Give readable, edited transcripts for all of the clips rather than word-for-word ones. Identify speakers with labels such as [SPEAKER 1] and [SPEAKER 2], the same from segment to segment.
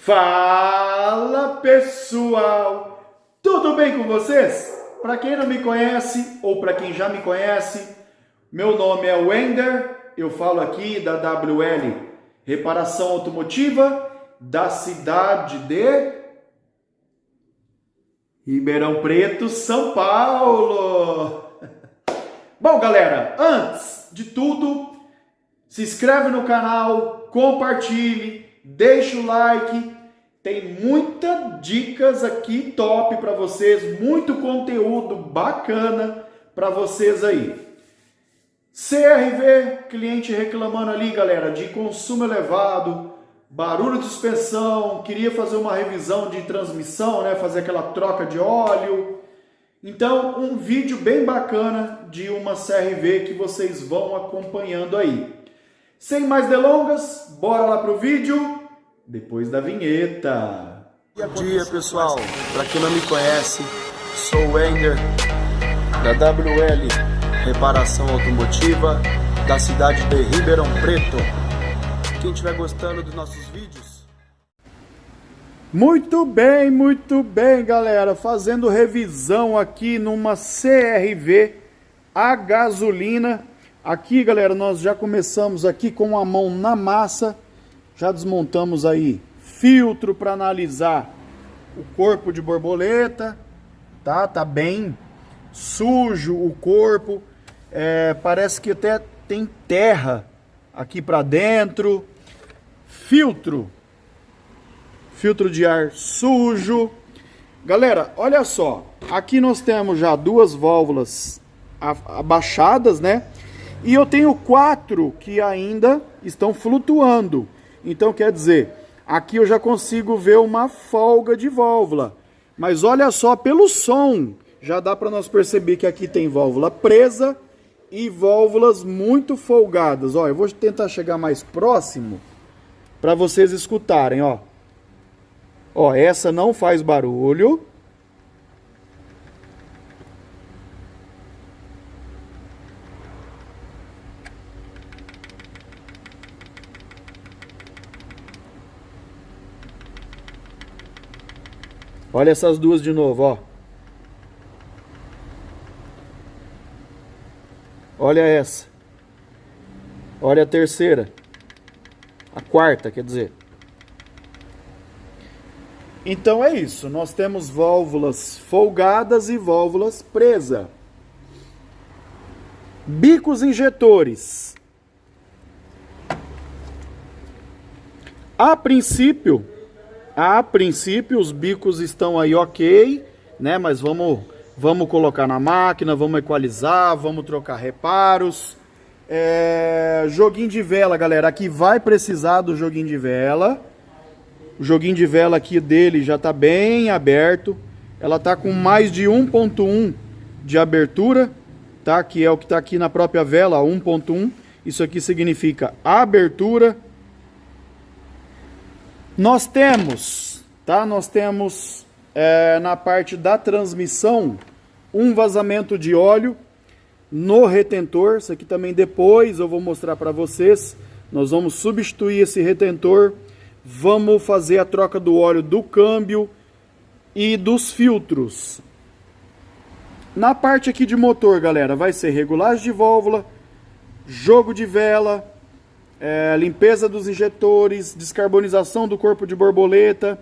[SPEAKER 1] Fala pessoal, tudo bem com vocês? Para quem não me conhece ou para quem já me conhece, meu nome é Wender, eu falo aqui da WL Reparação Automotiva da cidade de Ribeirão Preto, São Paulo. Bom galera, antes de tudo, se inscreve no canal, compartilhe, deixa o like, tem muitas dicas aqui top para vocês, muito conteúdo bacana para vocês aí. CRV, cliente reclamando ali, galera, de consumo elevado, barulho de suspensão, queria fazer uma revisão de transmissão, né, fazer aquela troca de óleo. Então, um vídeo bem bacana de uma CRV que vocês vão acompanhando aí. Sem mais delongas, bora lá pro vídeo, depois da vinheta.
[SPEAKER 2] Bom dia pessoal, para quem não me conhece, sou o Wender da WL Reparação Automotiva da cidade de Ribeirão Preto. Quem estiver gostando dos nossos vídeos...
[SPEAKER 1] Muito bem galera, fazendo revisão aqui numa CRV a gasolina. Aqui galera, nós já começamos aqui com a mão na massa, já desmontamos aí filtro para analisar o corpo de borboleta, tá bem sujo o corpo, parece que até tem terra aqui para dentro, filtro de ar sujo. Galera, olha só, aqui nós temos já duas válvulas abaixadas, né? E eu tenho 4 que ainda estão flutuando. Então quer dizer, aqui eu já consigo ver uma folga de válvula. Mas olha só, pelo som, já dá para nós perceber que aqui tem válvula presa e válvulas muito folgadas. Ó, eu vou tentar chegar mais próximo para vocês escutarem, ó. Ó, essa não faz barulho. Olha essas duas de novo, ó. Olha essa. Olha a terceira. A quarta, quer dizer. Então é isso. Nós temos válvulas folgadas e válvulas presas. Bicos injetores. A princípio os bicos estão aí ok, né? Mas vamos colocar na máquina, vamos equalizar, vamos trocar reparos. Joguinho de vela, galera, aqui vai precisar do joguinho de vela. O joguinho de vela aqui dele já está bem aberto. Ela está com mais de 1.1 de abertura, tá? Que é o que está aqui na própria vela, 1.1. Isso aqui significa abertura. Nós temos, tá? Na parte da transmissão um vazamento de óleo no retentor. Isso aqui também depois eu vou mostrar para vocês. Nós vamos substituir esse retentor, vamos fazer a troca do óleo do câmbio e dos filtros. Na parte aqui de motor, galera, vai ser regulagem de válvula, jogo de vela, limpeza dos injetores, descarbonização do corpo de borboleta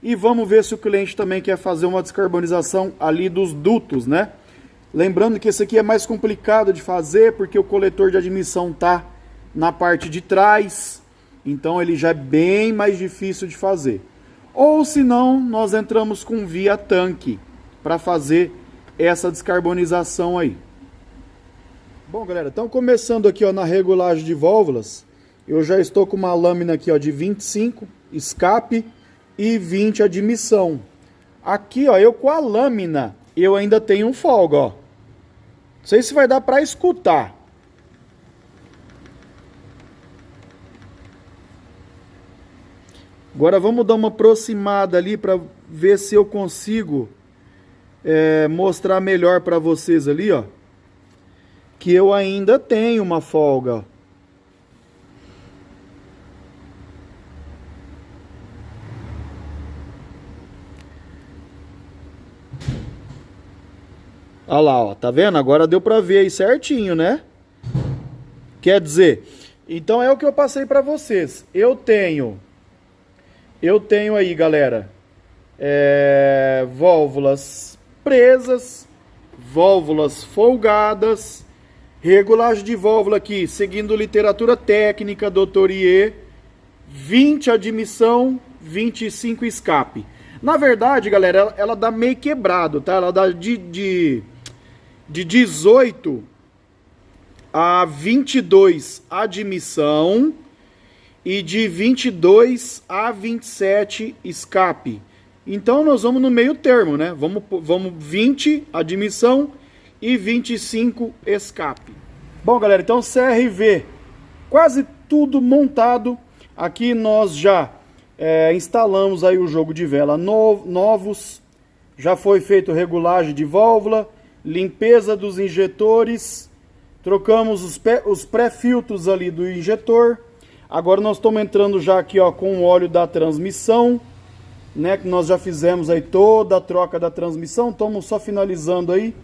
[SPEAKER 1] e vamos ver se o cliente também quer fazer uma descarbonização ali dos dutos, né? Lembrando que esse aqui é mais complicado de fazer porque o coletor de admissão tá na parte de trás, então ele já é bem mais difícil de fazer. Ou se não, nós entramos com via tanque para fazer essa descarbonização aí. Bom galera, então começando aqui ó, na regulagem de válvulas. Eu já estou com uma lâmina aqui ó, de 25 escape e 20 admissão. Aqui ó, eu com a lâmina eu ainda tenho folga, ó. Não sei se vai dar para escutar. Agora vamos dar uma aproximada ali para ver se eu consigo mostrar melhor para vocês ali, ó. Que eu ainda tenho uma folga, ó. Olha lá, ó, tá vendo? Agora deu pra ver aí certinho, né? Quer dizer, então é o que eu passei pra vocês. Eu tenho aí, galera, válvulas presas, válvulas folgadas, regulagem de válvula aqui, seguindo literatura técnica, Dr. IE, 20 admissão, 25 escape. Na verdade, galera, ela dá meio quebrado, tá? Ela dá de 18 a 22 admissão e de 22 a 27 escape. Então nós vamos no meio termo, né? Vamos 20 admissão e 25 escape. Bom, galera, então CRV quase tudo montado. Aqui nós já instalamos aí o jogo de vela novos. Já foi feito regulagem de válvula, limpeza dos injetores, trocamos os pré-filtros ali do injetor. Agora nós estamos entrando já aqui, ó, com o óleo da transmissão, né, que nós já fizemos aí toda a troca da transmissão, estamos só finalizando aí.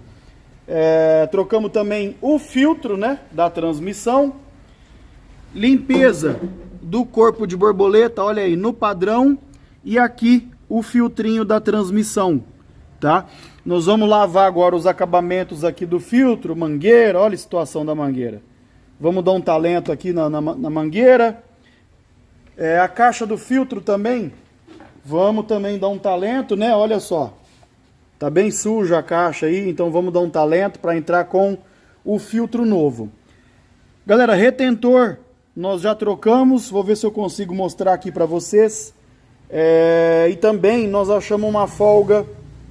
[SPEAKER 1] Trocamos também o filtro, né, da transmissão. Limpeza do corpo de borboleta, olha aí, no padrão. E aqui o filtrinho da transmissão, tá? Nós vamos lavar agora os acabamentos aqui do filtro, mangueira, olha a situação da mangueira. Vamos dar um talento aqui na mangueira. A caixa do filtro também, vamos também dar um talento, né? Olha só, tá bem suja a caixa aí, então vamos dar um talento para entrar com o filtro novo. Galera, retentor nós já trocamos, vou ver se eu consigo mostrar aqui para vocês. E também nós achamos uma folga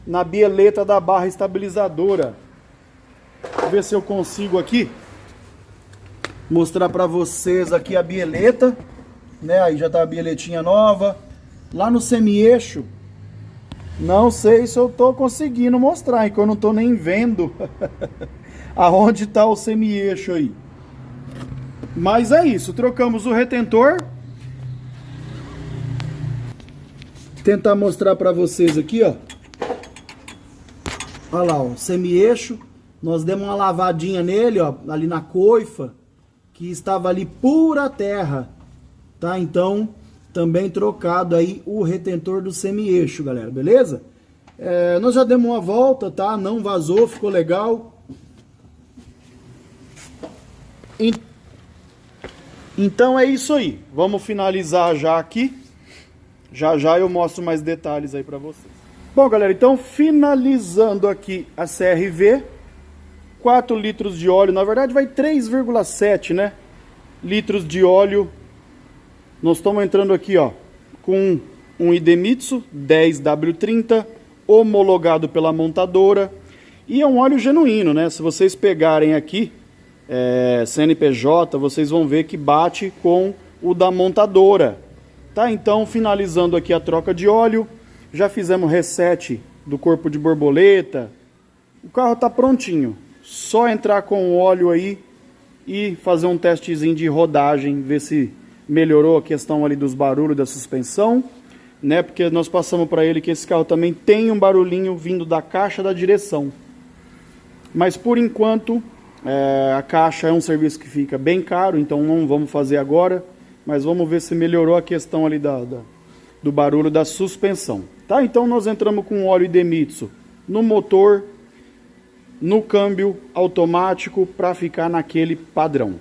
[SPEAKER 1] na bieleta da barra estabilizadora. Vou ver se eu consigo aqui mostrar para vocês aqui a bieleta, né? Aí já tá a bieletinha nova. Lá no semi-eixo, não sei se eu tô conseguindo mostrar, hein, que eu não tô nem vendo aonde tá o semi-eixo aí. Mas é isso, trocamos o retentor. Tentar mostrar para vocês aqui, ó. Olha lá, ó, semi-eixo. Nós demos uma lavadinha nele, ó, ali na coifa, que estava ali pura terra, tá? Então, também trocado aí o retentor do semi-eixo, galera, beleza? Nós já demos uma volta, tá? Não vazou, ficou legal. Então é isso aí. Vamos finalizar já aqui. Já já eu mostro mais detalhes aí pra vocês. Bom, galera, então finalizando aqui a CRV, 4 litros de óleo, na verdade vai 3,7, né? Litros de óleo. Nós estamos entrando aqui, ó, com um Idemitsu 10W30, homologado pela montadora. E é um óleo genuíno, né? Se vocês pegarem aqui, CNPJ, vocês vão ver que bate com o da montadora. Tá, então finalizando aqui a troca de óleo, já fizemos reset do corpo de borboleta, o carro tá prontinho, só entrar com o óleo aí e fazer um testezinho de rodagem, ver se melhorou a questão ali dos barulhos da suspensão, né, porque nós passamos para ele que esse carro também tem um barulhinho vindo da caixa da direção, mas por enquanto a caixa é um serviço que fica bem caro, então não vamos fazer agora. Mas vamos ver se melhorou a questão ali do barulho da suspensão. Tá? Então nós entramos com óleo Idemitsu no motor, no câmbio automático, para ficar naquele padrão.